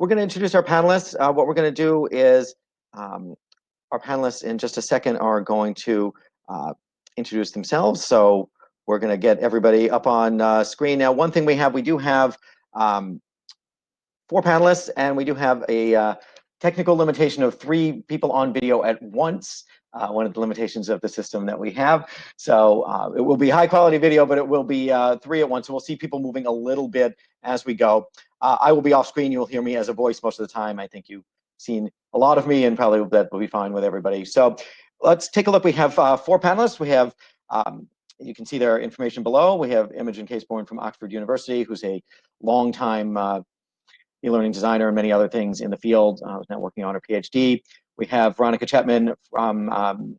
we're going to introduce our panelists. What we're going to do is our panelists in just a second are going to introduce themselves. So we're going to get everybody up on screen. Now, one thing we do have 4 panelists, and we do have a technical limitation of 3 people on video at once. One of the limitations of the system that we have. So it will be high quality video, but it will be 3 at once. So we'll see people moving a little bit as we go. I will be off screen. You'll hear me as a voice most of the time. I think you've seen a lot of me, and probably that will be fine with everybody. So let's take a look. We have 4 panelists. We have, you can see their information below. We have Imogen Casebourne from Oxford University, who's a longtime e-learning designer and many other things in the field, who's now working on her PhD. We have Veronica Chehtman from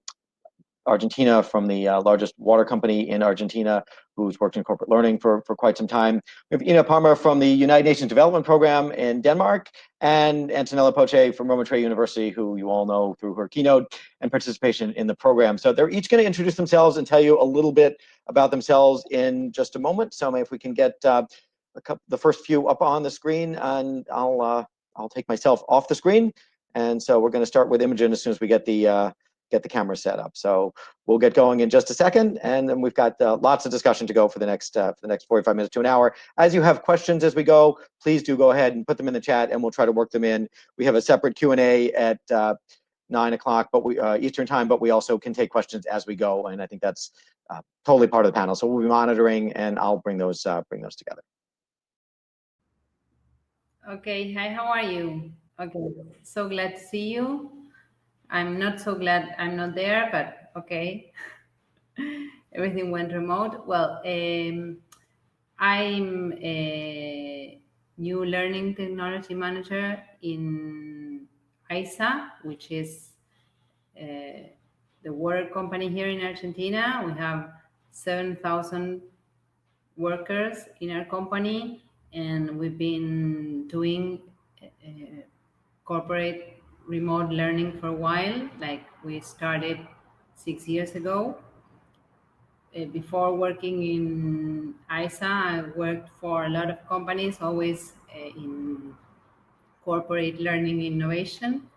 Argentina, from the largest water company in Argentina, who's worked in corporate learning for quite some time. We have Iina Parna from the United Nations Development Program in Denmark, and Antonella Poce from Roma Tre University, who you all know through her keynote and participation in the program. So they're each going to introduce themselves and tell you a little bit about themselves in just a moment. So if we can get the first few up on the screen, and I'll take myself off the screen. And so we're going to start with Imogen as soon as we get the camera set up. So we'll get going in just a second, and then we've got lots of discussion to go for the next 45 minutes to an hour. As you have questions as we go, please do go ahead and put them in the chat, and we'll try to work them in. We have a separate Q&A at 9 o'clock, but Eastern time, but we also can take questions as we go, and I think that's totally part of the panel. So we'll be monitoring, and I'll bring those together. Okay, hi, how are you? Okay, so glad to see you. I'm not so glad I'm not there, but okay. Everything went remote. Well, I'm a new learning technology manager in ICELW, which is the water company here in Argentina. We have 7,000 workers in our company, and we've been doing corporate remote learning for a while. Like, we started 6 years ago. Before working in ICELW, I worked for a lot of companies, always in corporate learning innovation.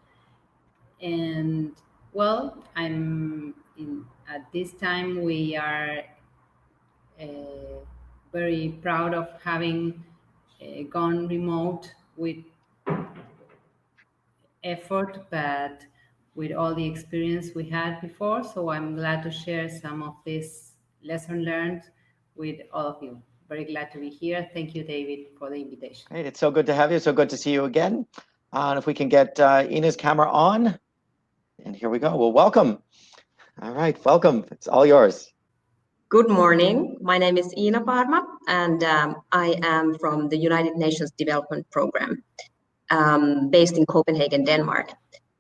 And well, at this time we are very proud of having gone remote with effort, but with all the experience we had before. So I'm glad to share some of this lesson learned with all of you. Very glad to be here. Thank you, David, for the invitation. Great, it's so good to have you. So good to see you again. And if we can get Ina's camera on, and here we go. Well, welcome. All right, welcome. It's all yours. Good morning. My name is Iina Parna, and I am from the United Nations Development Program, based in Copenhagen, Denmark.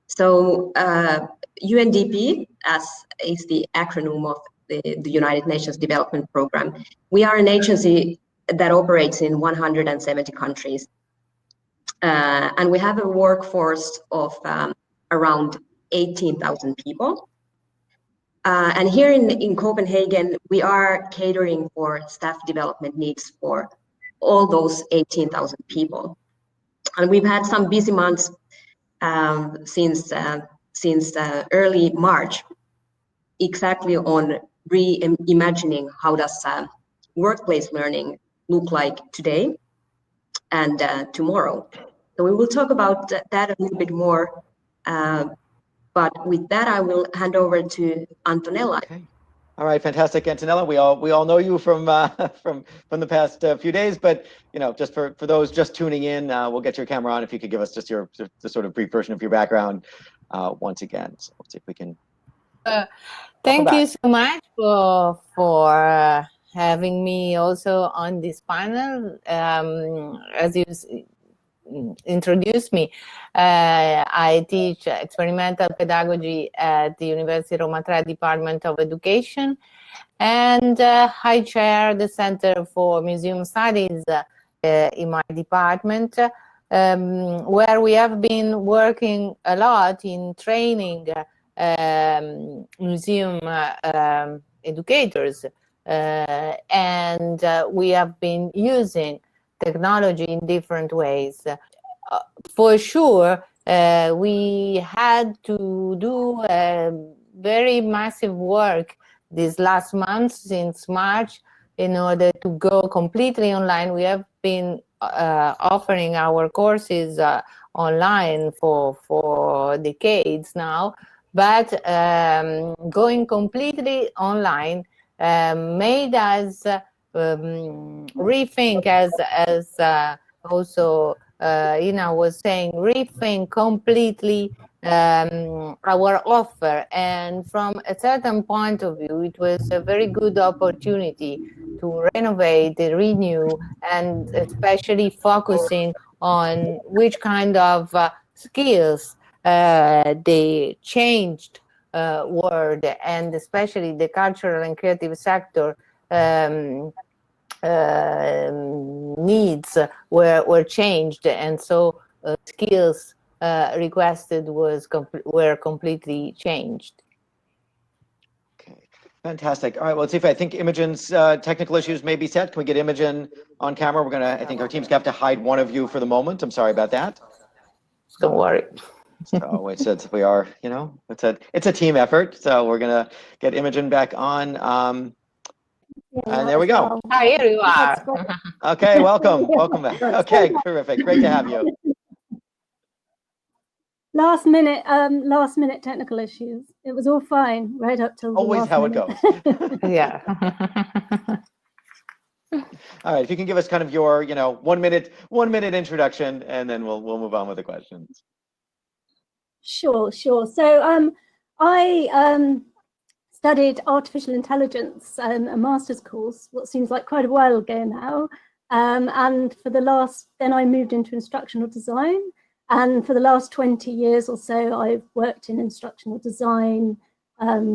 So UNDP, as is the acronym of the United Nations Development Program, we are an agency that operates in 170 countries. And we have a workforce of around 18,000 people. And here in Copenhagen, we are catering for staff development needs for all those 18,000 people. And we've had some busy months since early March, exactly on reimagining how does workplace learning look like today and tomorrow. So we will talk about that a little bit more. But with that, I will hand over to Antonella. Okay. All right, fantastic, Antonella. We all know you from the past few days, but just for those just tuning in, we'll get your camera on if you could give us just the sort of brief version of your background once again. So let's see if we can. Thank you so much for having me also on this panel. As you introduced me, I teach experimental pedagogy at the University Roma Tre Department of Education, and I chair the Center for Museum Studies in my department, where we have been working a lot in training museum educators, and we have been using technology in different ways. for sure, we had to do very massive work this last month, since March, in order to go completely online. We have been offering our courses online for decades now, but going completely online made us rethink, as also Iina was saying, rethink completely our offer. And from a certain point of view, it was a very good opportunity to renovate, renew, and especially focusing on which kind of skills the changed world, and especially the cultural and creative sector needs were changed, and so skills requested were completely changed. Okay, fantastic. All right, well, let's see if I think Imogen's technical issues may be set. Can we get Imogen on camera? We're gonna, I think our team's gonna have to hide one of you for the moment. I'm sorry about that. Don't worry. So it's we are, you know, it's a team effort. So we're gonna get Imogen back on. And there we go. Ah, here you are. Okay, welcome back. Okay, terrific, great to have you. Last minute technical issues. It was all fine right up till always how minute. it goes. Yeah. All right, if you can give us kind of your, you know, 1 minute introduction, and then we'll move on with the questions. Sure. So I studied artificial intelligence, a master's course, what seems like quite a while ago now. And then I moved into instructional design. And for the last 20 years or so, I've worked in instructional design,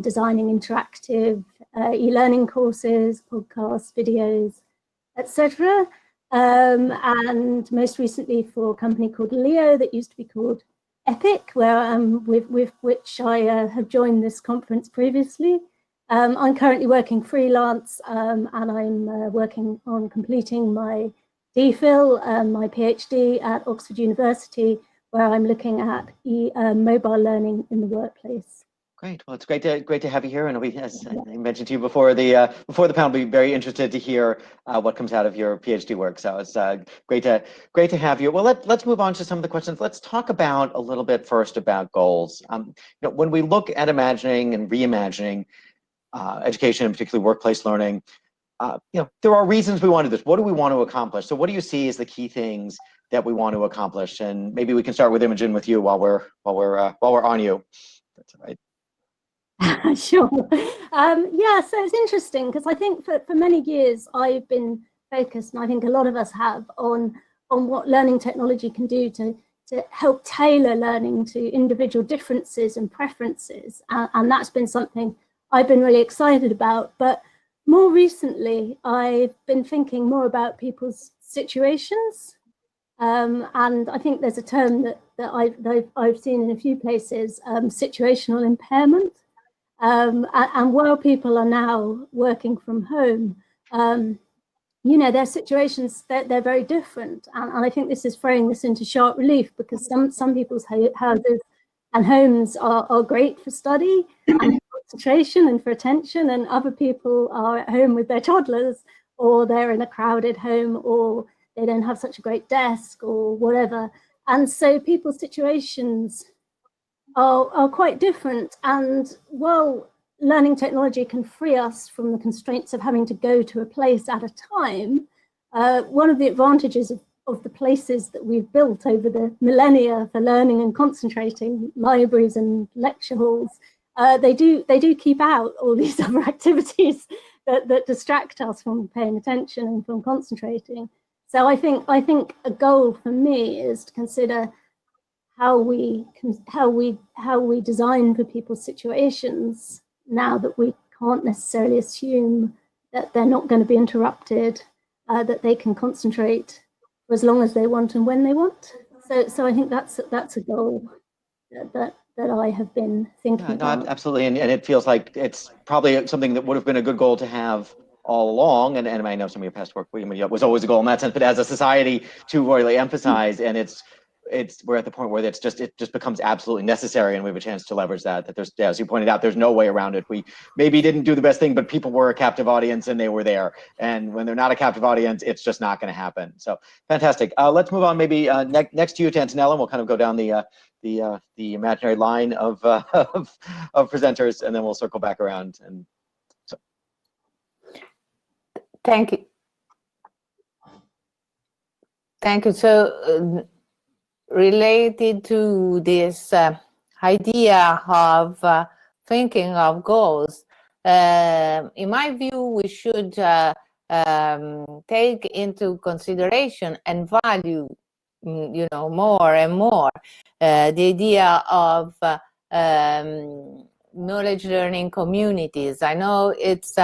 designing interactive e-learning courses, podcasts, videos, etc. And most recently for a company called Leo that used to be called Epic, where with which I have joined this conference previously. I'm currently working freelance, and I'm working on completing my DPhil, my PhD at Oxford University, where I'm looking at mobile learning in the workplace. Great. Well, it's great to have you here, and we, as I mentioned to you before the panel, be very interested to hear what comes out of your PhD work. So it's great to have you. Well, let's move on to some of the questions. Let's talk about a little bit first about goals. You know, when we look at imagining and reimagining education, and particularly workplace learning, you know, there are reasons we want to do this. What do we want to accomplish? So what do you see as the key things that we want to accomplish? And maybe we can start with Imogen, with you, while we're on you. That's all right. Sure. Yeah, so it's interesting because I think for many years I've been focused, and I think a lot of us have, on what learning technology can do to help tailor learning to individual differences and preferences. And that's been something I've been really excited about. But more recently, I've been thinking more about people's situations. And I think there's a term that I've seen in a few places, situational impairment. And while people are now working from home, you know, their situations, they're very different. And I think this is throwing this into sharp relief, because some people's houses and homes are great for study and concentration and for attention, and other people are at home with their toddlers, or they're in a crowded home, or they don't have such a great desk or whatever. And so people's situations are quite different. And while learning technology can free us from the constraints of having to go to a place at a time, one of the advantages of the places that we've built over the millennia for learning and concentrating, libraries and lecture halls, they do keep out all these other activities that distract us from paying attention and from concentrating. So I think a goal for me is to consider how we design for people's situations, now that we can't necessarily assume that they're not going to be interrupted, that they can concentrate for as long as they want and when they want. So I think that's a goal that I have been thinking about. No, absolutely, and it feels like it's probably something that would have been a good goal to have all along, and I know some of your past work was always a goal in that sense, but as a society to really emphasize, and it's we're at the point where it just becomes absolutely necessary, and we have a chance to leverage that. That there's, as you pointed out, there's no way around it. We maybe didn't do the best thing, but people were a captive audience and they were there. And when they're not a captive audience, it's just not going to happen. So fantastic. Let's move on. Maybe next to you, to Antonella. We'll kind of go down the imaginary line of presenters, and then we'll circle back around. And so, thank you. Thank you. So, related to this idea of thinking of goals, in my view, we should take into consideration and value, more and more the idea of knowledge learning communities. I know it's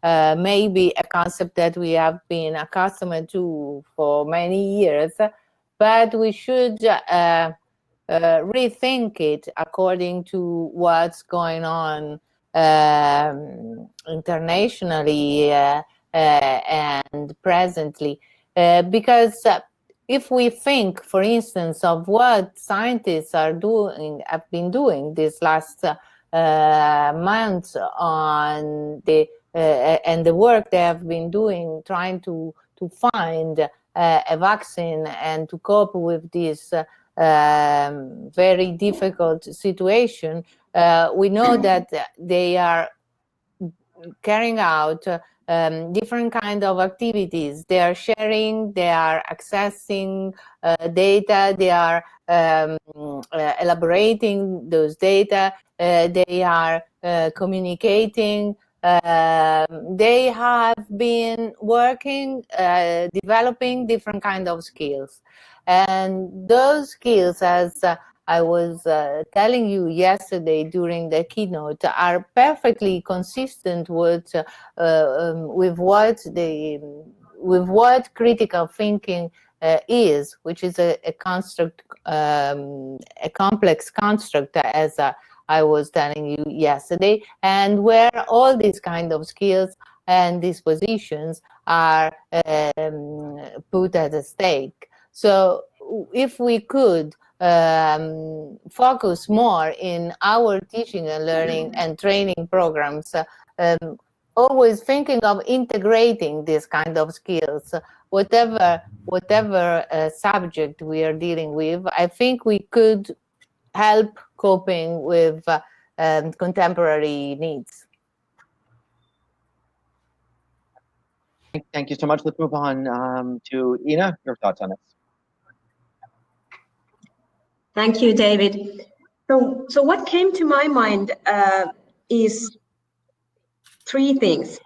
maybe a concept that we have been accustomed to for many years, but we should rethink it according to what's going on internationally and presently. Because if we think, for instance, of what scientists have been doing this last months on the and the work they have been doing, trying to find a vaccine and to cope with this very difficult situation, we know that they are carrying out different kind of activities. They are sharing, they are accessing data, they are elaborating those data, they are communicating. They have been working, developing different kind of skills. And those skills, as I was telling you yesterday during the keynote, are perfectly consistent with what critical thinking is, which is a construct, a complex construct, as I was telling you yesterday, and where all these kind of skills and dispositions are put at stake. So if we could focus more in our teaching and learning and training programs, always thinking of integrating this kind of skills, whatever subject we are dealing with, I think we could help coping with contemporary needs. thank you so much. Let's move on to Iina. Your thoughts on this? Thank you, David. So what came to my mind is three things.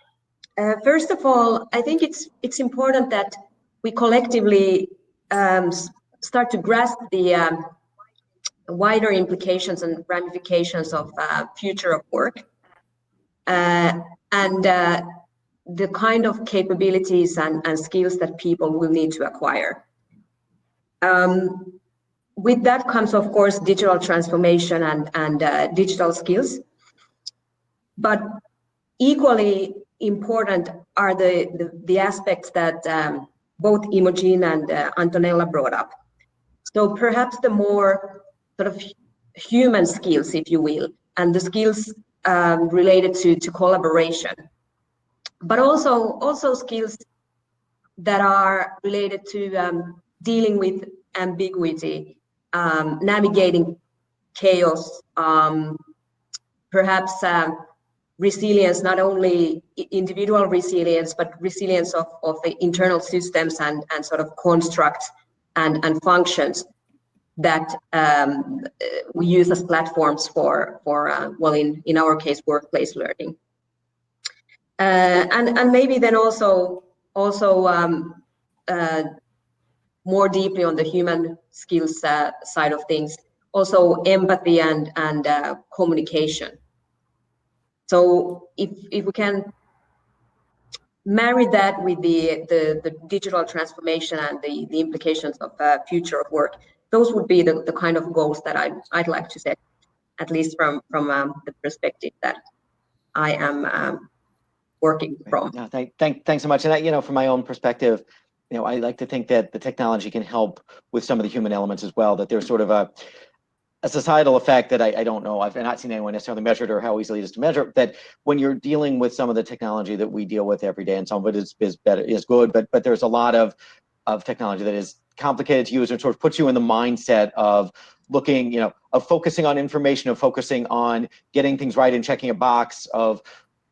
First of all, I think it's important that we collectively start to grasp the wider implications and ramifications of future of work and the kind of capabilities and skills that people will need to acquire. With that comes, of course, digital transformation and digital skills. But equally important are the aspects that both Imogen and Antonella brought up. So perhaps the more sort of human skills, if you will, and the skills related to collaboration, but also skills that are related to dealing with ambiguity, navigating chaos, perhaps resilience, not only individual resilience, but resilience of the internal systems and sort of constructs and functions that we use as platforms for well, in our case, workplace learning. And maybe then also more deeply on the human skills side of things, also empathy and communication. So if we can marry that with the digital transformation and the implications of future of work, those would be the kind of goals that I'd like to set, at least from the perspective that I am working from. Yeah, thanks so much. And from my own perspective, you know, I like to think that the technology can help with some of the human elements as well, that there's sort of a societal effect that I don't know. I've not seen anyone necessarily measured or how easily it is to measure, that when you're dealing with some of the technology that we deal with every day, and some of it is better, is good, but there's a lot of technology that is complicated to use and sort of puts you in the mindset of looking, you know, of focusing on information, of focusing on getting things right and checking a box, of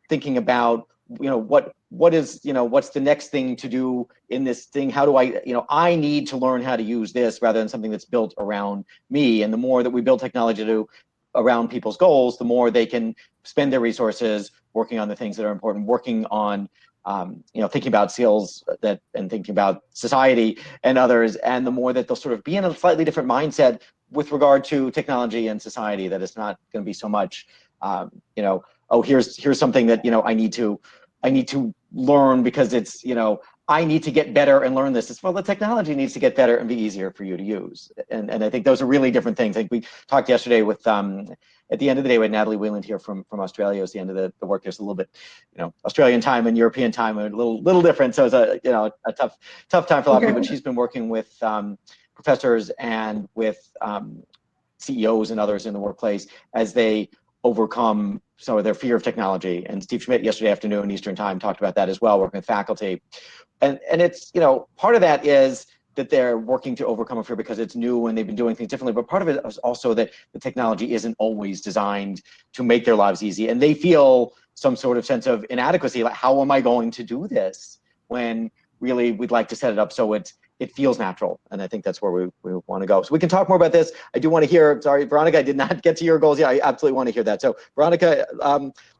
thinking about, you know, what is, you know, what's the next thing to do in this thing? How do I, you know, I need to learn how to use this rather than something that's built around me. And the more that we build technology to around people's goals, the more they can spend their resources working on the things that are important, working on, you know, thinking about skills that, and thinking about society and others. And the more that they'll sort of be in a slightly different mindset with regard to technology and society, that it's not going to be so much, you know, oh, here's something that, you know, I need to learn because it's, you know, I need to get better and learn this. It's, well, the technology needs to get better and be easier for you to use. And I think those are really different things. I think we talked yesterday with, at the end of the day, we had Natalie Wheeland here from Australia. It was the end of the work. There's a little bit, you know, Australian time and European time are a little different. So it's a, you know, a tough time for a lot of people. But she's been working with professors and with CEOs and others in the workplace as they overcome some of their fear of technology. And Steve Schmidt yesterday afternoon Eastern time talked about that as well, working with faculty. And it's, you know, part of that is that they're working to overcome a fear because it's new and they've been doing things differently. But part of it is also that the technology isn't always designed to make their lives easy. And they feel some sort of sense of inadequacy, like, how am I going to do this? When really we'd like to set it up so it feels natural. And I think that's where we want to go. So we can talk more about this. I do want to hear, sorry, Veronica, I did not get to your goals. Yeah, I absolutely want to hear that. So Veronica,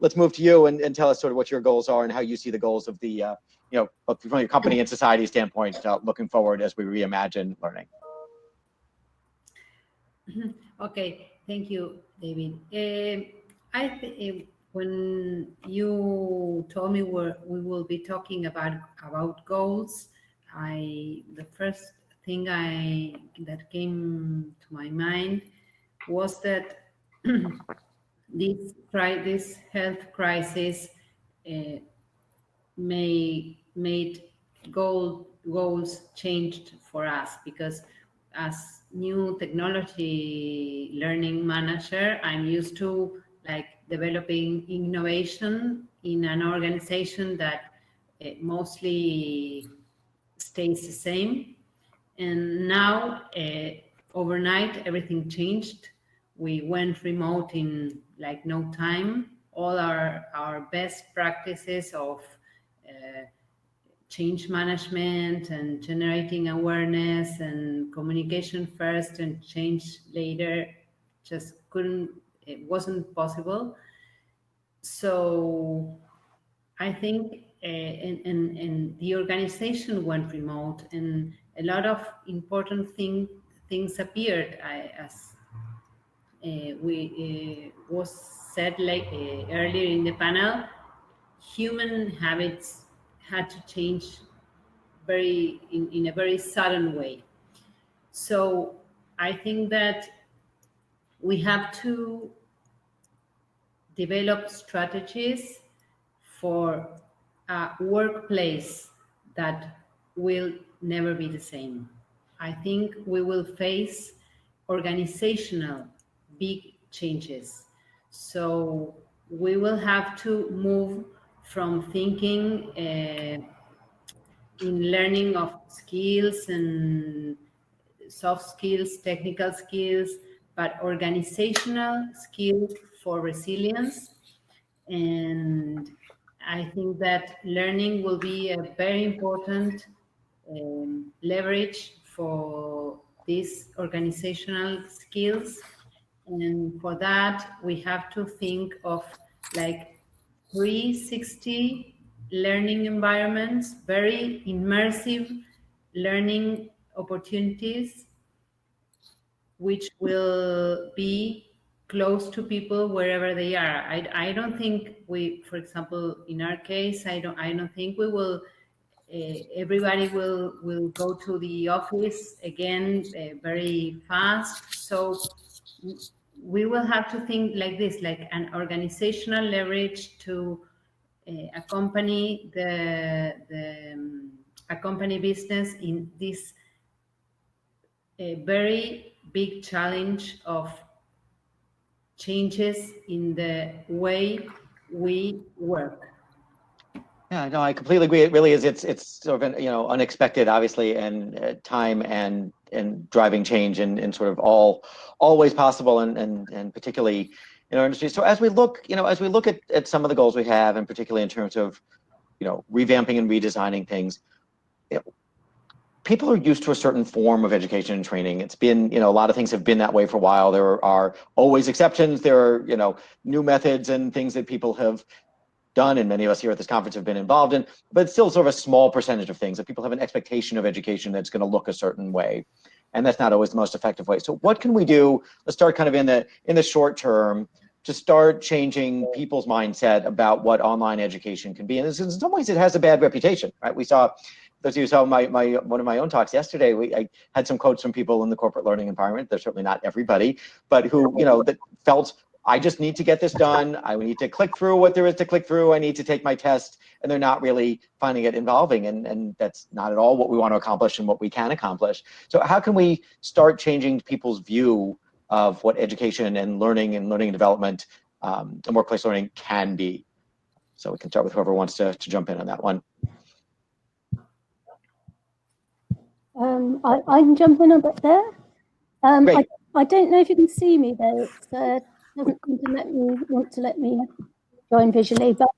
let's move to you and tell us sort of what your goals are and how you see the goals of the, you know, both from your company and society standpoint, looking forward as we reimagine learning. Okay, thank you, David. When you told me we will be talking about goals, the first thing that came to my mind was that this health crisis made goals changed for us, because as new technology learning manager, I'm used to like developing innovation in an organization that mostly stays the same. And now overnight everything changed. We went remote in like no time. All our best practices of change management and generating awareness and communication first and change later just it wasn't possible. So I think and the organization went remote, and a lot of important things appeared. As was said like earlier in the panel, human habits had to change in a very sudden way. So I think that we have to develop strategies for a workplace that will never be the same. I think we will face organizational big changes. So we will have to move from thinking in learning of skills and soft skills, technical skills, but organizational skills for resilience. And I think that learning will be a very important leverage for these organizational skills. And for that, we have to think of like 360 learning environments, very immersive learning opportunities, which will be close to people wherever they are. I don't think for example, in our case, I don't think we will. Everybody will go to the office again very fast. So we will have to think like this, like an organizational leverage to accompany the a company business in this very big challenge of changes in the way we work. Yeah, no, I completely agree. It really is. It's sort of an, unexpected, obviously, and time and driving change in sort of all ways possible, and particularly in our industry. So as we look, at some of the goals we have, and particularly in terms of, revamping and redesigning things, people are used to a certain form of education and training. It's been, a lot of things have been that way for a while. There are always exceptions. There are, new methods and things that people have done, and many of us here at this conference have been involved in, but it's still sort of a small percentage of things that people have an expectation of education that's going to look a certain way, and that's not always the most effective way. So what can we do? Let's start kind of in the short term to start changing people's mindset about what online education can be. And in some ways, it has a bad reputation, right? We saw, those of you who saw one of my own talks yesterday, I had some quotes from people in the corporate learning environment. They're certainly not everybody, but who, that felt, I just need to get this done. I need to click through what there is to click through. I need to take my test, and they're not really finding it involving. And that's not at all what we want to accomplish and what we can accomplish. So how can we start changing people's view of what education and learning and development and workplace learning can be? So we can start with whoever wants to jump in on that one. I can jump in a bit there. Great. I don't know if you can see me though. It doesn't want to let me join visually, but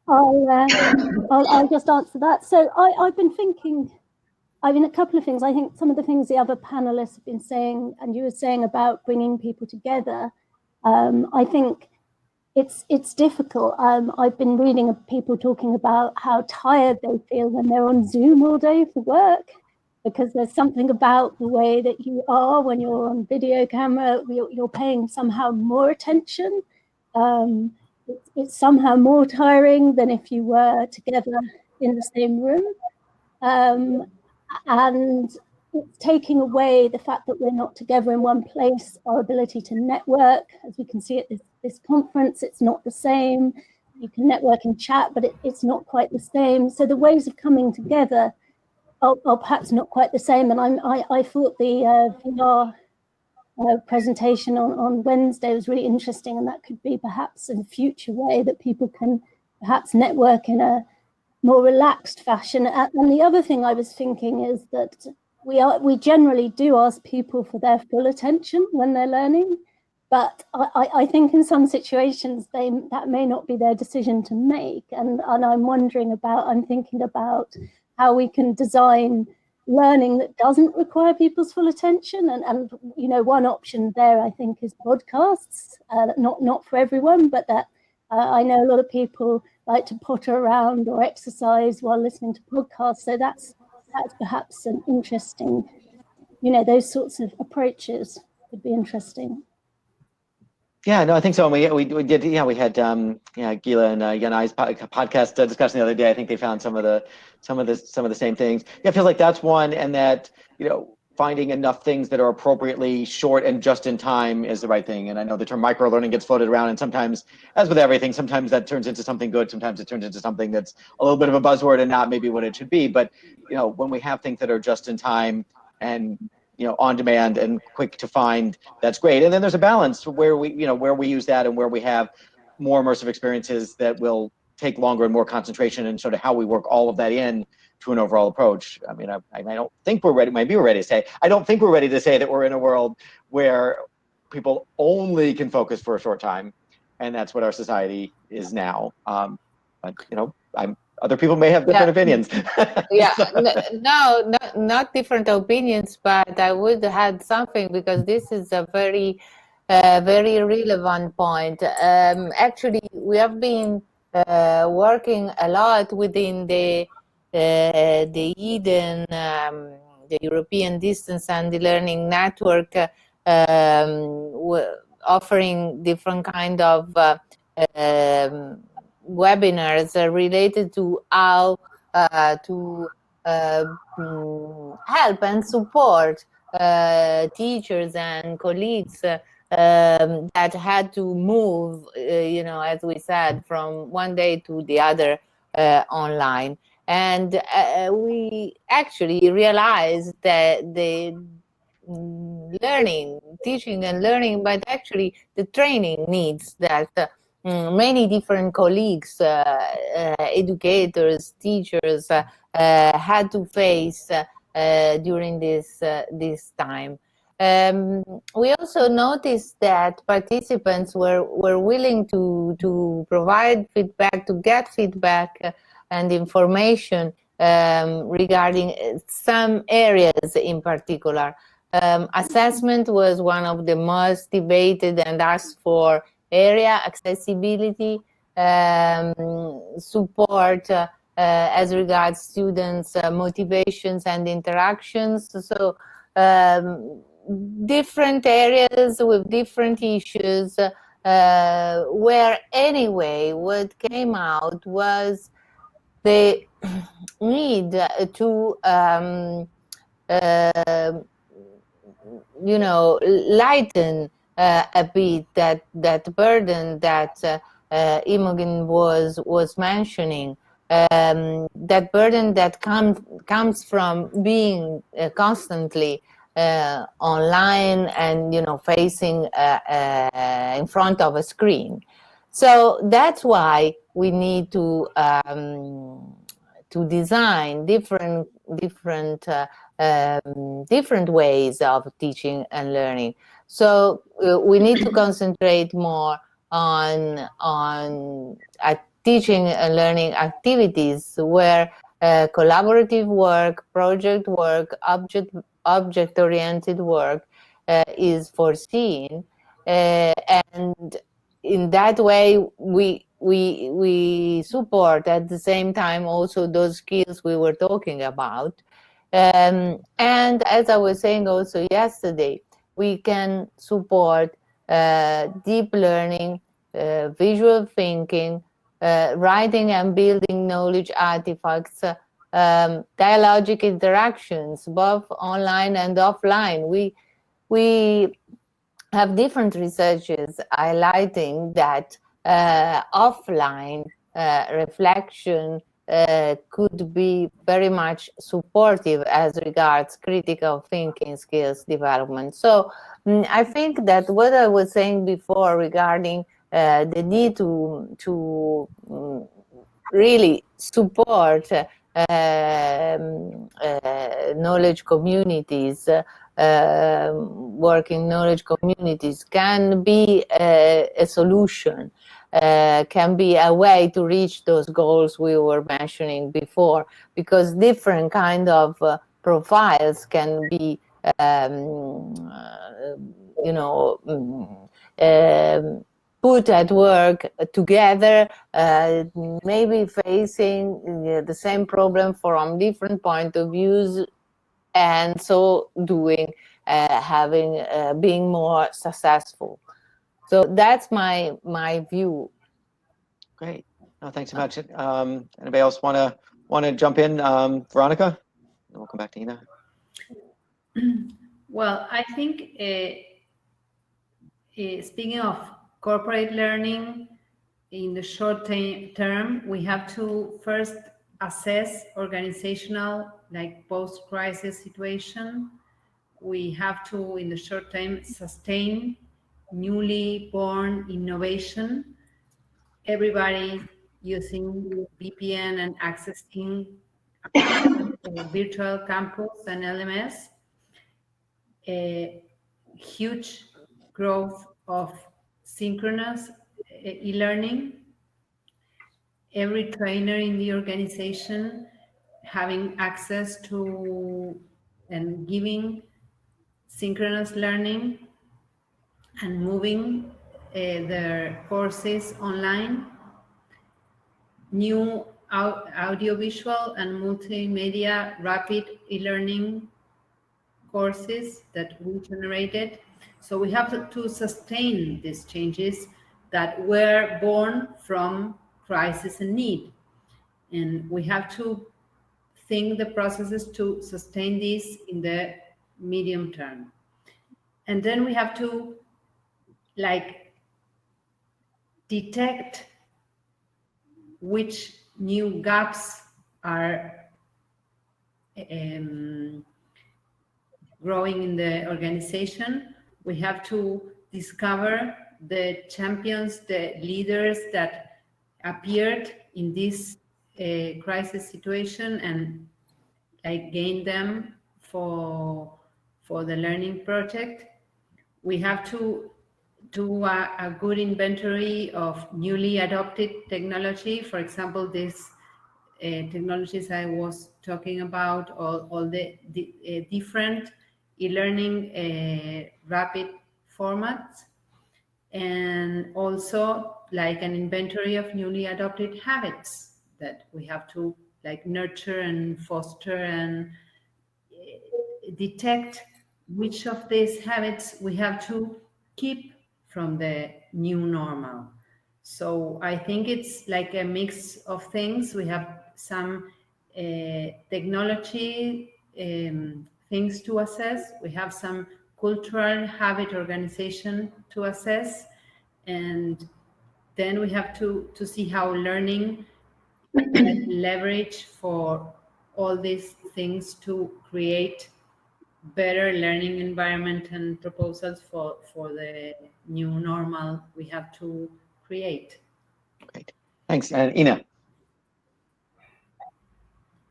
I'll just answer that. So I've been thinking, a couple of things. I think some of the things the other panelists have been saying, and you were saying about bringing people together, I think it's difficult. I've been reading of people talking about how tired they feel when they're on Zoom all day for work, because there's something about the way that you are when you're on video camera, you're paying somehow more attention. It's somehow more tiring than if you were together in the same room. And it's taking away the fact that we're not together in one place, our ability to network. As we can see at this conference, it's not the same. You can network and chat, but it's not quite the same. So the ways of coming together are perhaps not quite the same. And I thought the VR presentation on Wednesday was really interesting, and that could be perhaps a future way that people can perhaps network in a more relaxed fashion. And the other thing I was thinking is that we generally do ask people for their full attention when they're learning, but I think in some situations that may not be their decision to make. And I'm thinking about how we can design learning that doesn't require people's full attention. And one option there, I think, is podcasts. Not for everyone, but that I know a lot of people like to potter around or exercise while listening to podcasts. So that's perhaps an interesting, those sorts of approaches would be interesting. Yeah, no, I think so. And we did. Yeah, we had Gila and Yanai's podcast discussion the other day. I think they found some of the same things. Yeah, it feels like that's one, and that finding enough things that are appropriately short and just in time is the right thing. And I know the term micro learning gets floated around, and sometimes, as with everything, sometimes that turns into something good. Sometimes it turns into something that's a little bit of a buzzword and not maybe what it should be. But when we have things that are just in time and on demand and quick to find, that's great. And then there's a balance where we use that and where we have more immersive experiences that will take longer and more concentration, and sort of how we work all of that in to an overall approach. I mean, I don't think we're ready. Maybe we're ready to say, I don't think we're ready to say that we're in a world where people only can focus for a short time, and that's what our society is now. But other people may have different opinions. Yeah, no, not different opinions, but I would add something, because this is a very relevant point. Actually, we have been working a lot within the EDEN, the European Distance and Learning Network, offering different kind of webinars related to how to help and support teachers and colleagues that had to move, as we said, from one day to the other online. And we actually realized that the teaching and learning, but actually the training needs that many different colleagues, educators, teachers had to face during this time. We also noticed that participants were willing to provide feedback, to get feedback and information regarding some areas in particular. Assessment was one of the most debated and asked for area, accessibility, support as regards students' motivations and interactions. So different areas with different issues, where anyway what came out was the need to lighten a bit that burden that Imogen was mentioning, that burden that comes from being constantly online and facing in front of a screen. So that's why we need to design different ways of teaching and learning. So we need to concentrate more on teaching and learning activities where collaborative work, project work, object-oriented work is foreseen, and in that way we support at the same time also those skills we were talking about. And as I was saying also yesterday, we can support deep learning, visual thinking, writing and building knowledge artifacts, dialogic interactions, both online and offline. We have different researches highlighting that offline reflection could be very much supportive as regards critical thinking skills development. So I think that what I was saying before regarding the need to really support knowledge communities, working knowledge communities can be a solution, can be a way to reach those goals we were mentioning before, because different kind of profiles can be put at work together, maybe facing the same problem from different point of views, and so doing, being more successful. So that's my view. Great. No, thanks so much. Anybody else want to jump in? Veronica, and we'll come back to Iina. Well, I think speaking of corporate learning, in the short term, we have to first assess organizational, like post-crisis situation. We have to, in the short term, sustain newly born innovation. Everybody using VPN and accessing virtual campus and LMS. A huge growth of synchronous e-learning. Every trainer in the organization having access to and giving synchronous learning and moving their courses online. New audiovisual and multimedia rapid e-learning courses that we generated. So we have to sustain these changes that were born from crisis and need. And we have to think the processes to sustain this in the medium term. And then we have to detect which new gaps are growing in the organization, we have to discover the champions, the leaders that appeared in this crisis situation, and like gain them for the learning project. We have to do a good inventory of newly adopted technology. For example, these technologies I was talking about, all the different e-learning rapid formats, and also like an inventory of newly adopted habits that we have to like nurture and foster and detect which of these habits we have to keep from the new normal. So I think it's like a mix of things. We have some technology things to assess. We have some cultural habit organization to assess. And then we have to see how learning leverage for all these things to create better learning environment and proposals for the new normal we have to create. Great. Thanks. And Iina.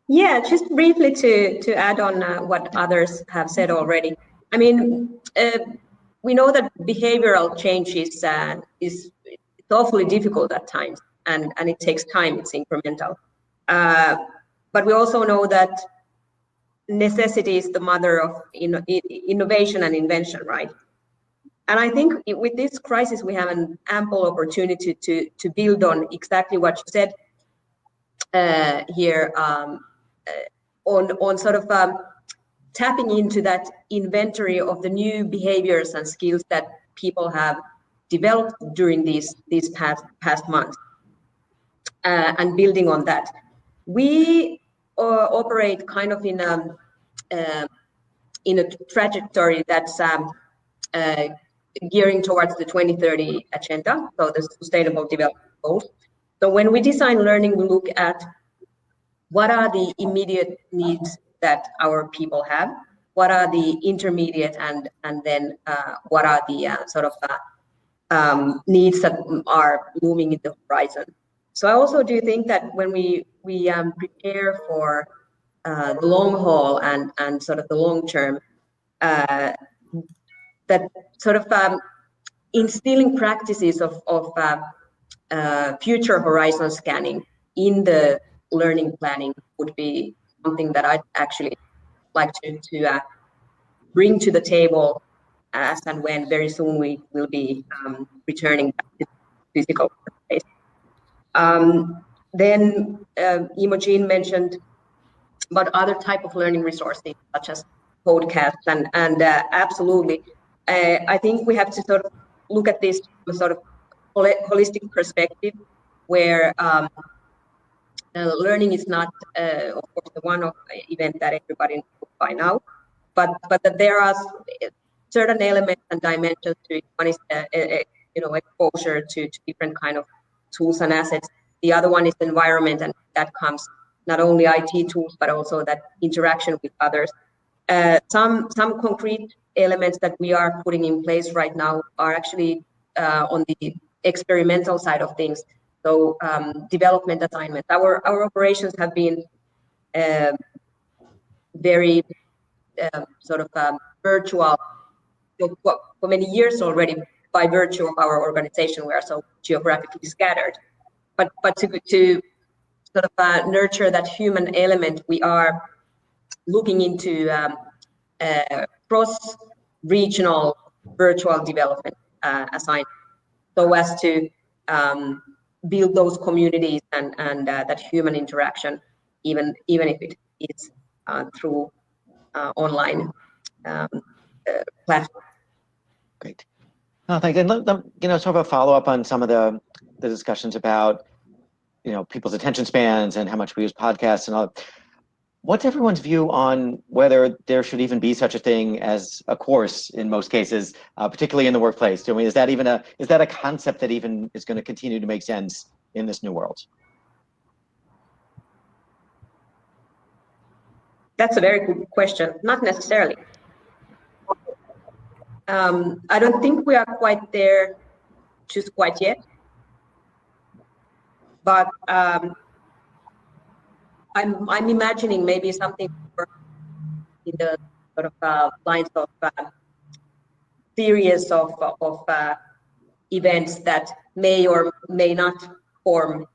Yeah, just briefly to add on what others have said already. I mean, we know that behavioral change is it's awfully difficult at times, and it takes time. It's incremental, but we also know that necessity is the mother of innovation and invention, right? And I think with this crisis, we have an ample opportunity to build on exactly what you said here. On sort of tapping into that inventory of the new behaviors and skills that people have developed during these past months, and building on that. We operate kind of in a trajectory that's gearing towards the 2030 agenda, so the Sustainable Development Goals. So when we design learning, we look at what are the immediate needs that our people have, what are the intermediate, and then what are the sort of needs that are looming in the horizon. So I also do think that when we prepare for the long haul and sort of the long term, that sort of instilling practices of future horizon scanning in the learning planning would be something that I'd actually like to bring to the table as and when very soon we will be returning back to physical space. Then Imogen mentioned about other type of learning resources such as podcasts, and absolutely, I think we have to sort of look at this from a sort of holistic perspective, where learning is not, of course, the one-off event that everybody knows by now, but that there are certain elements and dimensions to it. One is, exposure to different kind of tools and assets. The other one is the environment, and that comes not only IT tools, but also that interaction with others. Some concrete elements that we are putting in place right now are actually on the experimental side of things. So development assignment. Our operations have been very sort of virtual for many years already, by virtue of our organization. We are so geographically scattered. But to sort of nurture that human element, we are looking into cross-regional virtual development assignments, so as to build those communities and that human interaction, even if it is through online platforms. Great. Oh, thanks. And sort of a follow-up on some of the discussions about people's attention spans and how much we use podcasts and all. What's everyone's view on whether there should even be such a thing as a course in most cases, particularly in the workplace? I mean, is that a concept that even is going to continue to make sense in this new world? That's a very good question. Not necessarily. I don't think we are quite there just quite yet. But I'm imagining maybe something in the sort of lines of series of events that may or may not form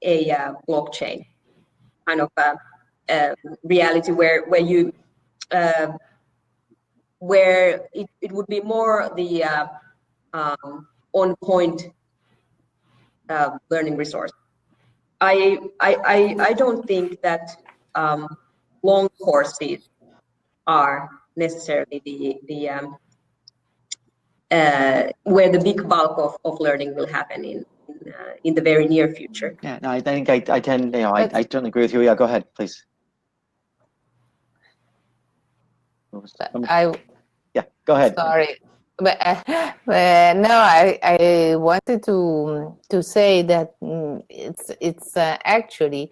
a blockchain kind of reality where you where it would be more the on point learning resource. I don't think that long courses are necessarily the where the big bulk of learning will happen in the very near future. Yeah, no, I think I tend, I totally agree with you. Yeah, go ahead, please. Yeah, go ahead. Sorry, but no, I wanted to say that it's actually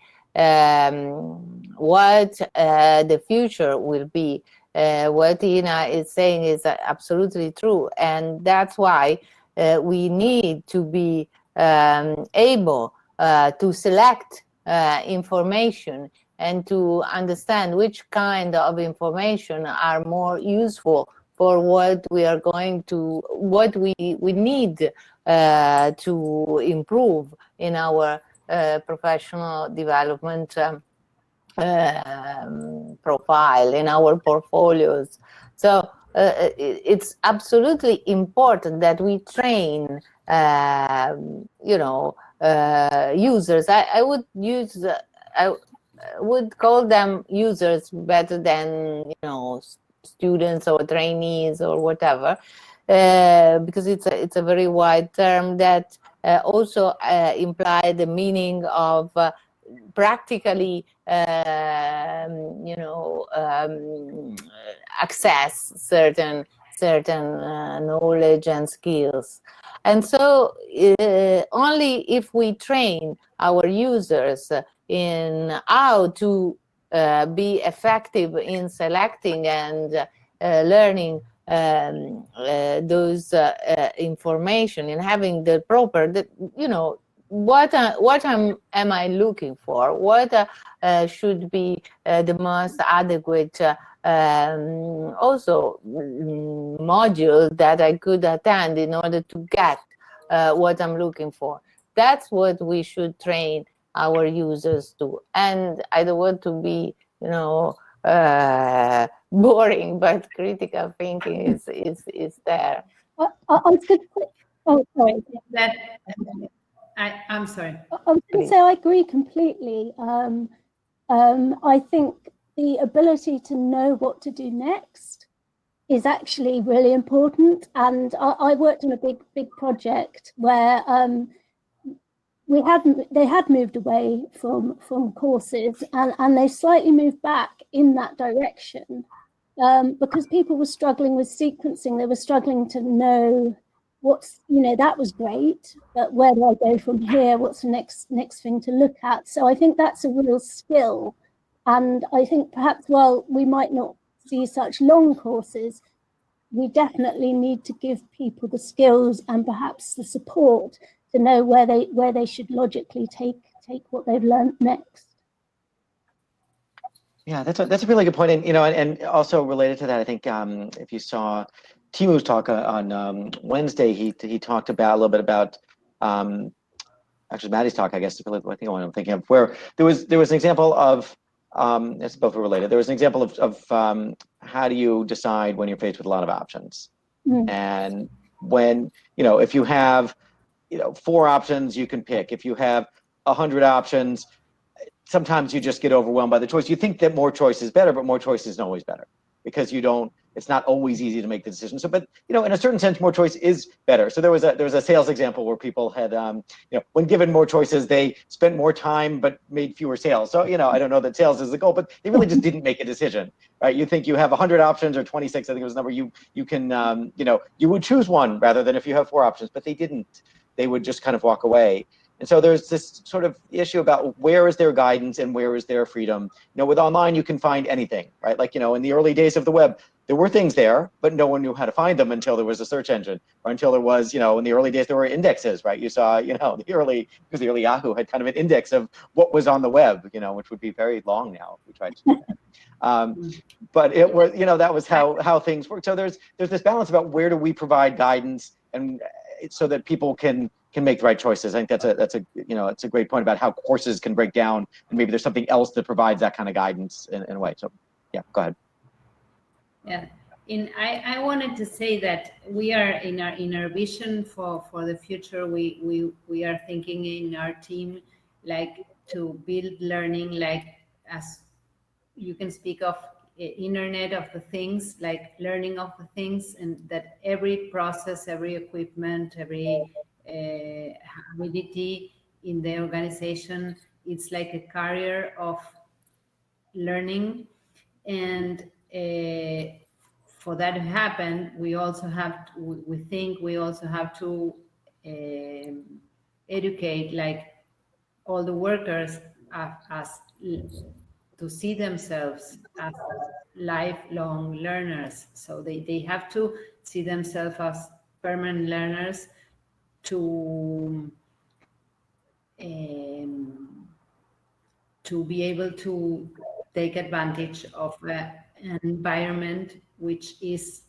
what the future will be. What Iina is saying is absolutely true, and that's why we need to be able to select information and to understand which kind of information are more useful for what we are going to, what we need to improve in our professional development profile, in our portfolios. So it's absolutely important that we train, users. I would use, I would call them users better than, students or trainees or whatever, because it's a very wide term that also imply the meaning of practically, access certain knowledge and skills. And so only if we train our users in how to be effective in selecting and learning those information and having the proper, what am I looking for? What should be the most adequate also module that I could attend in order to get what I'm looking for. That's what we should train our users to. And I don't want to be, boring, but critical thinking is there. I was going to say, oh, sorry. I'm sorry. I was going to say I agree completely. I think the ability to know what to do next is actually really important. And I worked on a big project where they had moved away from courses, and they slightly moved back in that direction because people were struggling with sequencing. They were struggling to know what's, that was great, but where do I go from here? What's the next thing to look at? So I think that's a real skill. And I think perhaps while we might not see such long courses, we definitely need to give people the skills and perhaps the support to know where they should logically take what they've learned next. Yeah, that's a really good point, and and also related to that, I think if you saw Timu's talk on Wednesday, he talked about a little bit about actually Maddie's talk, I guess, I think what I'm thinking of, where there was an example of it's both related. There was an example of how do you decide when you're faced with a lot of options, and when if you have 4 options you can pick. If you have 100 options, sometimes you just get overwhelmed by the choice. You think that more choice is better, but more choice isn't always better because it's not always easy to make the decision. So, but in a certain sense, more choice is better. So there was a sales example where people had, when given more choices, they spent more time but made fewer sales. So I don't know that sales is the goal, but they really just didn't make a decision, right? You think you have 100 options or 26, I think it was the number. You can, you would choose one rather than if you have 4 options, but they didn't. They would just kind of walk away. And so there's this sort of issue about where is their guidance and where is their freedom. With online, you can find anything, right? Like, in the early days of the web, there were things there, but no one knew how to find them until there was a search engine, or until there was, in the early days, there were indexes, right? You saw, the early Yahoo had kind of an index of what was on the web, which would be very long now if we tried to do that. But it was, that was how things work. So there's this balance about where do we provide guidance, and so that people can make the right choices. I think that's a great point about how courses can break down, and maybe there's something else that provides that kind of guidance in a way. So yeah, go ahead. Yeah, I wanted to say that we are in our vision for the future. We are thinking in our team like to build learning, like, as you can speak of Internet of the things, like learning of the things, and that every process, every equipment, every ability in the organization, it's like a carrier of learning. And for that to happen, we also have to, we think we also have to educate like all the workers as to see themselves as lifelong learners. So they have to see themselves as permanent learners to be able to take advantage of an environment which is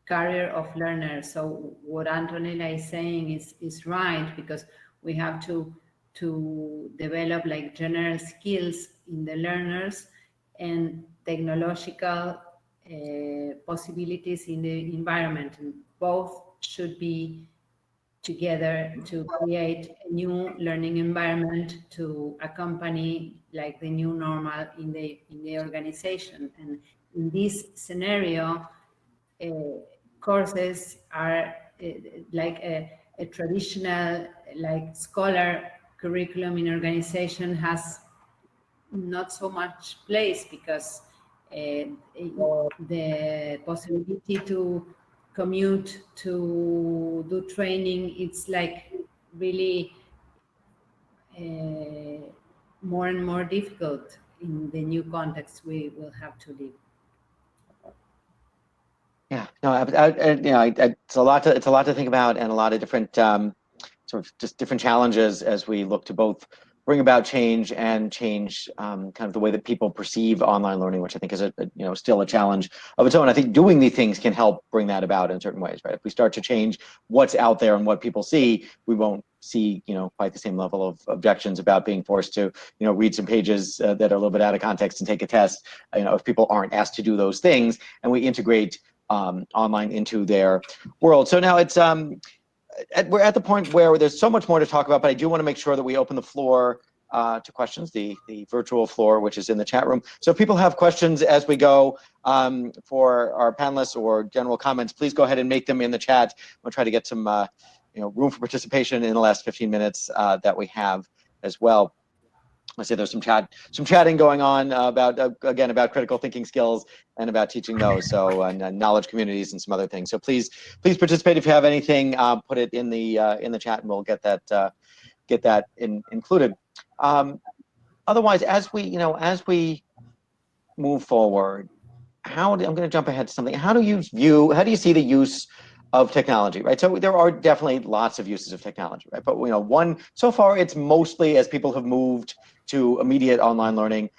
carrier of learners. So what Antonella is saying is right, because we have to develop like general skills in the learners and technological possibilities in the environment. And both should be together to create a new learning environment to accompany like the new normal in the organization. And in this scenario, courses are like a traditional like scholar curriculum in organization has not so much place, because the possibility to commute to do training, it's like really more and more difficult in the new context we will have to live. Yeah, no, it's a lot to think about, and a lot of different sort of just different challenges as we look to both bring about change and change kind of the way that people perceive online learning, which I think is still a challenge of its own. I think doing these things can help bring that about in certain ways, right? If we start to change what's out there and what people see, we won't see quite the same level of objections about being forced to read some pages that are a little bit out of context and take a test. If people aren't asked to do those things, and we integrate online into their world. So now it's we're at the point where there's so much more to talk about, but I do want to make sure that we open the floor to questions, the virtual floor, which is in the chat room. So if people have questions as we go for our panelists or general comments, please go ahead and make them in the chat. We'll try to get some room for participation in the last 15 minutes that we have as well. I say there's some chatting going on about again about critical thinking skills and about teaching those, so and knowledge communities and some other things. So please participate if you have anything. Put it in the chat, and we'll get that included. Otherwise, as we move forward, I'm going to jump ahead to something. How do you see the use of technology, right? So there are definitely lots of uses of technology, right? But one, so far it's mostly, as people have moved to immediate online learning,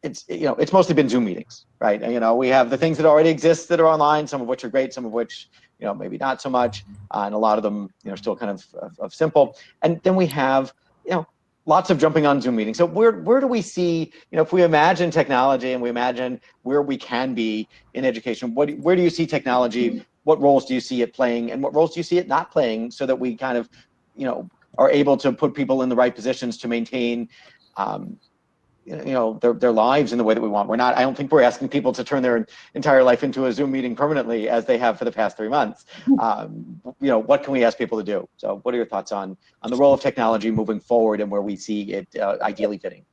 it's mostly been Zoom meetings, right? And, we have the things that already exist that are online, some of which are great, some of which maybe not so much, and a lot of them still kind of simple. And then we have lots of jumping on Zoom meetings. So where do we see, if we imagine technology and we imagine where we can be in education, where do you see technology? What roles do you see it playing, and what roles do you see it not playing, so that we kind of, are able to put people in the right positions to maintain, their lives in the way that we want. I don't think we're asking people to turn their entire life into a Zoom meeting permanently, as they have for the past 3 months. What can we ask people to do? So what are your thoughts on the role of technology moving forward, and where we see it ideally fitting?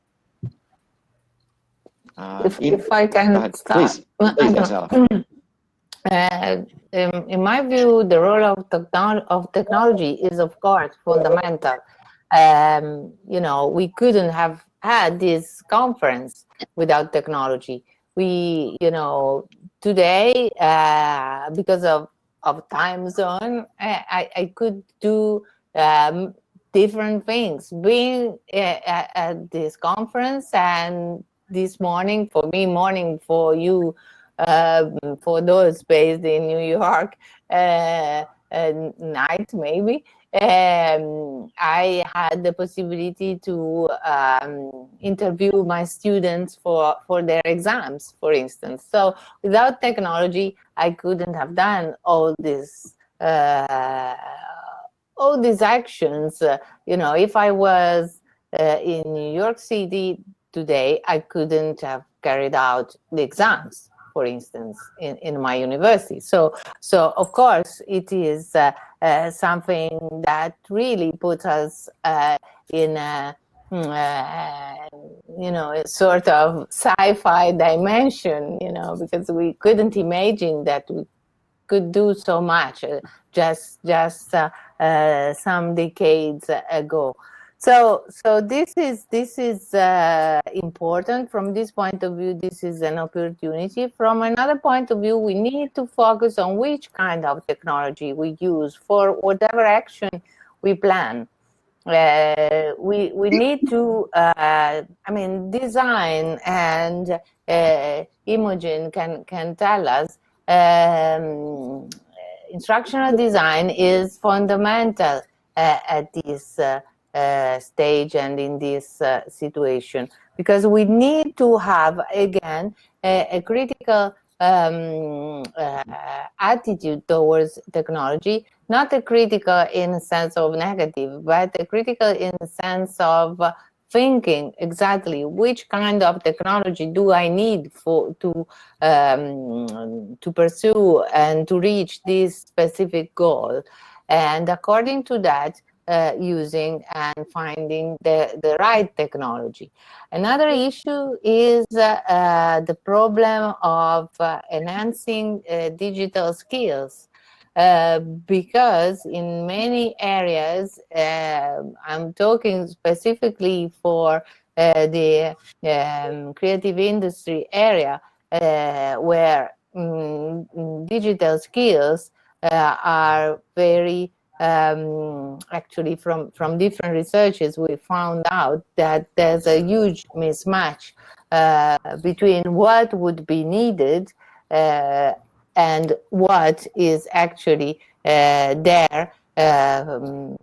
If I can start. Please, Antonella. In my view, the role of technology is, of course, fundamental. you know, we couldn't have had this conference without technology. We, you know, today, because of time zone, I could do different things. Being at this conference, and this morning, for me, morning for you, for those based in New York, night maybe. I had the possibility to interview my students for their exams, for instance. So without technology, I couldn't have done all these actions. You know, if I was in New York City today, I couldn't have carried out the exams, for instance, in my university. So of course, it is something that really puts us in a, you know, a sort of sci-fi dimension, you know, because we couldn't imagine that we could do so much just some decades ago. So this is important. From this point of view, this is an opportunity. From another point of view, we need to focus on which kind of technology we use for whatever action we plan. We need to, I mean, design, and Imogen can tell us, instructional design is fundamental at this stage and in this situation, because we need to have, again, a critical attitude towards technology, not a critical in the sense of negative, but a critical in the sense of thinking exactly which kind of technology do I need to pursue and to reach this specific goal, and according to that, using and finding the right technology. Another issue is the problem of enhancing digital skills. Because in many areas, I'm talking specifically for the creative industry area, where digital skills are very, actually from different researches, we found out that there's a huge mismatch between what would be needed and what is actually there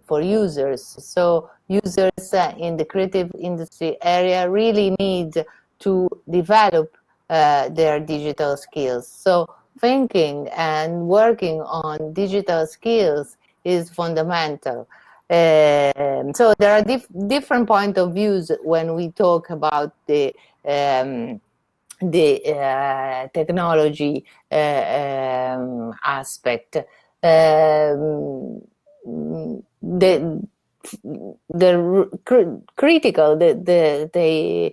for users. So users in the creative industry area really need to develop their digital skills. So thinking and working on digital skills is fundamental. So there are different point of views when we talk about the technology aspect. Critical, the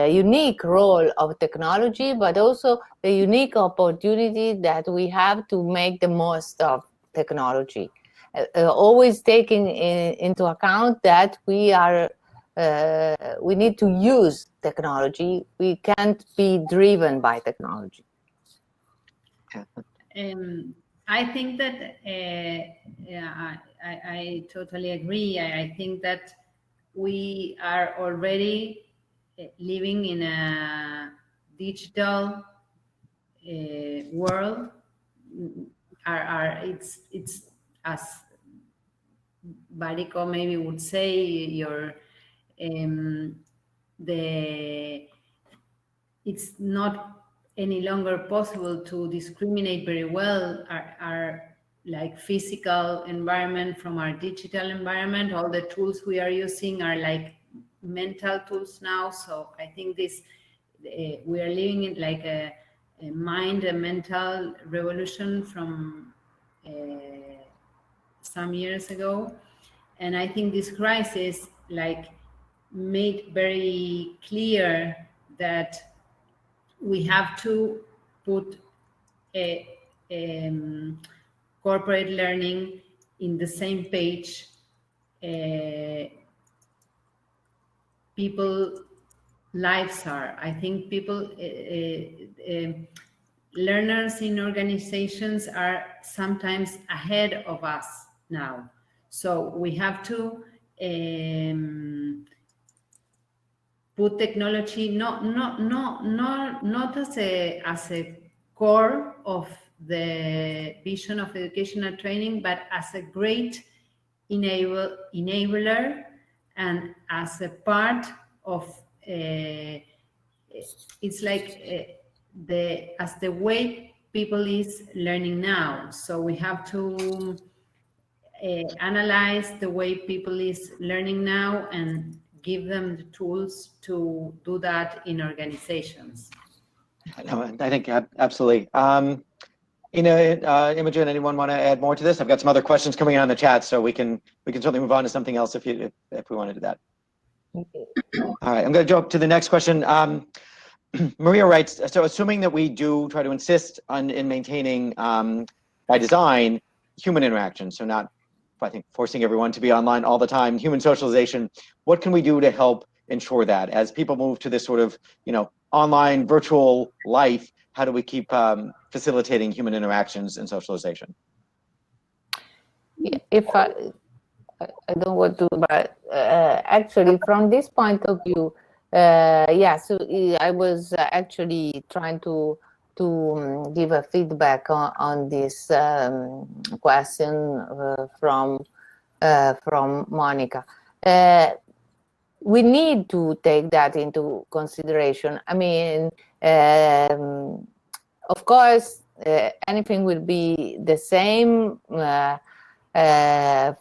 unique role of technology, but also the unique opportunity that we have to make the most of technology. Always taking into account that we need to use technology. We can't be driven by technology. I think that yeah, I totally agree. I think that we are already living in a digital world. It's as Barico maybe would say, it's not any longer possible to discriminate very well our like physical environment from our digital environment. All the tools we are using are like mental tools now. So I think this we are living in like a mental revolution from some years ago. And I think this crisis like made very clear that we have to put corporate learning in the same page people lives are. I think people, learners in organizations are sometimes ahead of us now. So we have to put technology not as a core of the vision of educational training, but as a great enabler and as a part of it's like the way people is learning now. So we have to analyze the way people is learning now and give them the tools to do that in organizations. No, I think absolutely. Imogen, anyone want to add more to this? I've got some other questions coming on in the chat, so we can certainly move on to something else if we want to do that. All right, I'm going to jump to the next question. Maria writes, so assuming that we do try to insist in maintaining, by design, human interaction, so not, I think, forcing everyone to be online all the time, human socialization, what can we do to help ensure that? As people move to this sort of, online virtual life, how do we keep facilitating human interactions and socialization? If I don't want to, but actually from this point of view, yeah, so I was actually trying to give a feedback on this question from Monica. We need to take that into consideration. I mean, of course, anything will be the same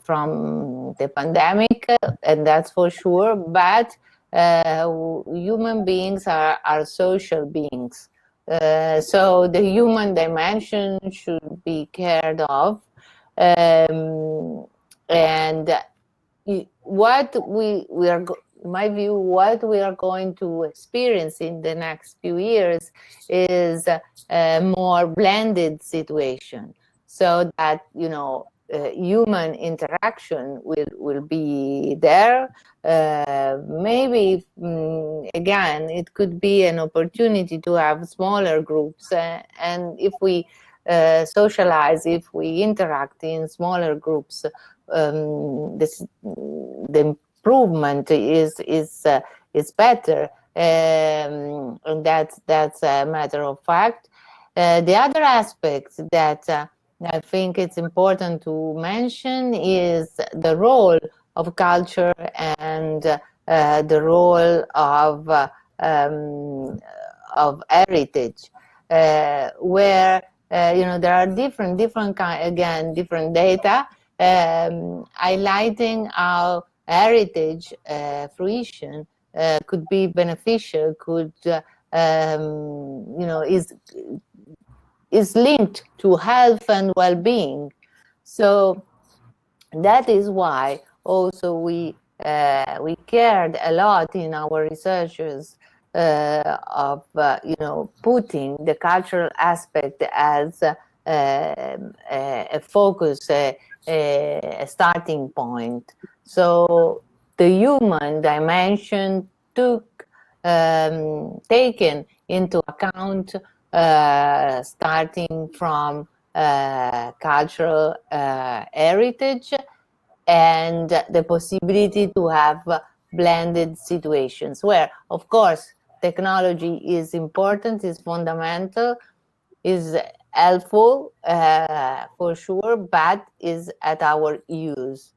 from the pandemic, and that's for sure, but human beings are social beings. So the human dimension should be cared of. And what we are, in my view, what we are going to experience in the next few years is a more blended situation, so that, human interaction will be there. Maybe, again, it could be an opportunity to have smaller groups. And if we socialize, if we interact in smaller groups, the improvement is better. And that's a matter of fact. The other aspect that I think it's important to mention is the role of culture and the role of heritage, where there are different data highlighting how heritage fruition could be beneficial, is linked to health and well-being. So that is why also we cared a lot in our researchers of putting the cultural aspect as a focus, a starting point. So the human dimension taken into account, starting from cultural heritage and the possibility to have blended situations where, of course, technology is important, is fundamental, is helpful for sure, but is at our use.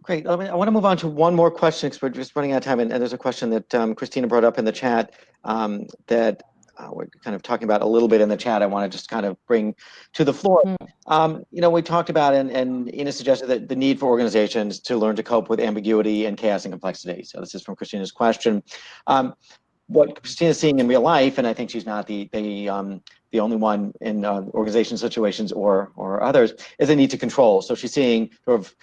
Great. I want to move on to one more question because we're just running out of time. And there's a question that Christina brought up in the chat that we're kind of talking about a little bit in the chat. I want to just kind of bring to the floor. We talked about, and Iina suggested that the need for organizations to learn to cope with ambiguity and chaos and complexity. So this is from Christina's question. What Christina's seeing in real life, and I think she's not the only one in organization situations or others, is a need to control. So she's seeing sort of,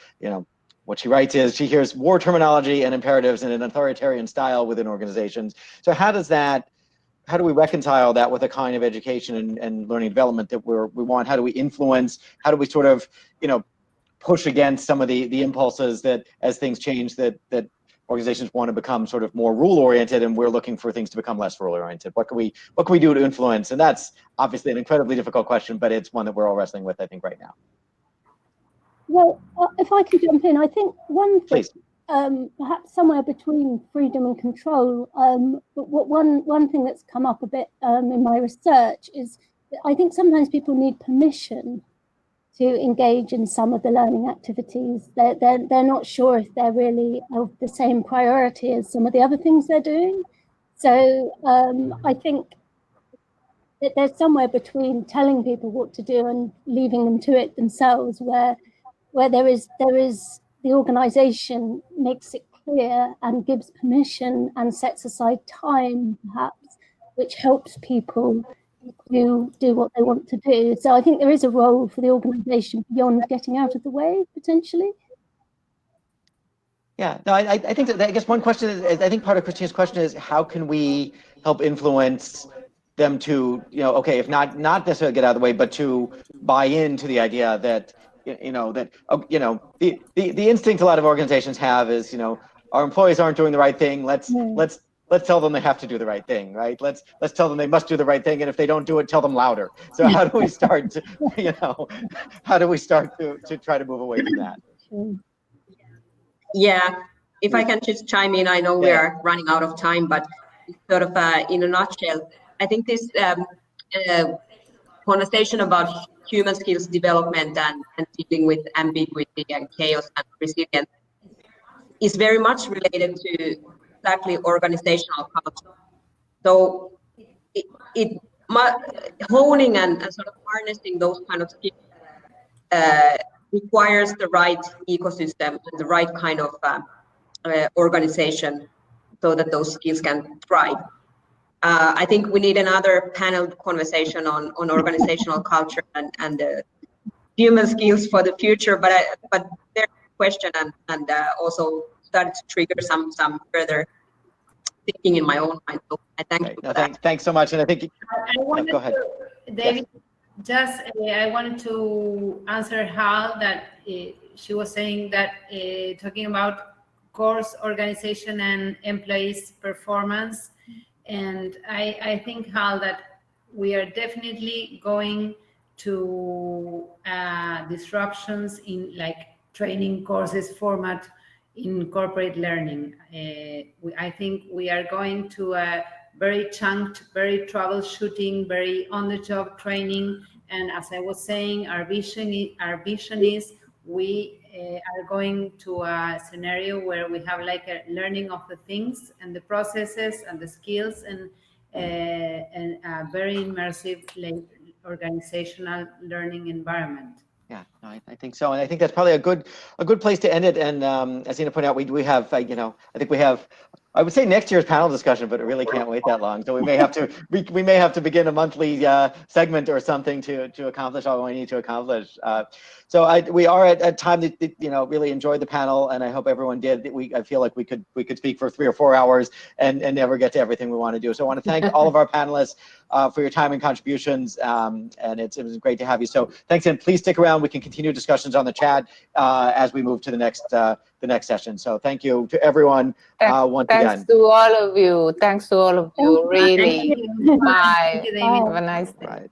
what she writes is she hears war terminology and imperatives in an authoritarian style within organizations. So how do we reconcile that with a kind of education and learning development that we want? How do we influence? How do we sort of, push against some of the impulses that, as things change, that organizations want to become sort of more rule-oriented, and we're looking for things to become less rule-oriented. What can we do to influence? And that's obviously an incredibly difficult question, but it's one that we're all wrestling with, I think, right now. Well, if I can jump in, I think one thing, Please. perhaps somewhere between freedom and control, but one thing that's come up a bit in my research is that I think sometimes people need permission to engage in some of the learning activities. They're not sure if they're really of the same priority as some of the other things they're doing. So I think that there's somewhere between telling people what to do and leaving them to it themselves, where there is the organization makes it clear and gives permission and sets aside time, perhaps, which helps people do what they want to do. So I think there is a role for the organization beyond getting out of the way, potentially. Yeah, no, I think that, I guess one question is, I think part of Christina's question is, how can we help influence them to, okay, if not necessarily get out of the way, but to buy into the idea that, the instinct a lot of organizations have is, our employees aren't doing the right thing. Let's tell them they have to do the right thing, right? Let's tell them they must do the right thing, and if they don't do it, tell them louder. So how do we start to, how do we start to try to move away from that? Yeah, if I can just chime in, I know we are running out of time, but sort of in a nutshell, I think this conversation about human skills development and dealing with ambiguity and chaos and resilience is very much related to exactly organizational culture. So honing and sort of harnessing those kind of skills requires the right ecosystem and the right kind of organization so that those skills can thrive. I think we need another panel conversation on organizational culture and human skills for the future. But there's a question and also started to trigger some further thinking in my own mind. So I thank you for that. Thanks so much. And I think go ahead, David. Just I wanted to answer Hal that she was saying that talking about course organization and employees' performance, and I think, Hal, that we are definitely going to disruptions in like training courses format in corporate learning. I think we are going to very chunked, very troubleshooting, very on-the-job training. And as I was saying, our vision is we are going to a scenario where we have like a learning of the things and the processes and the skills and a very immersive like, organizational learning environment. Yeah, no, I think so, and I think that's probably a good place to end it. And as Iina pointed out, we have, I think we have, I would say next year's panel discussion, but it really can't wait that long. So we may have to begin a monthly segment or something to accomplish all we need to accomplish. So we are at a time that really enjoyed the panel, and I hope everyone did. I feel like we could speak for 3 or 4 hours and never get to everything we want to do. So I want to thank all of our panelists for your time and contributions, and it was great to have you. So thanks, and please stick around. We can continue discussions on the chat as we move to the next session. So thank you to everyone once again. Thanks to all of you. Thanks to all of you. Really. Thank you. Bye. Thank you, David. Have a nice day. Right.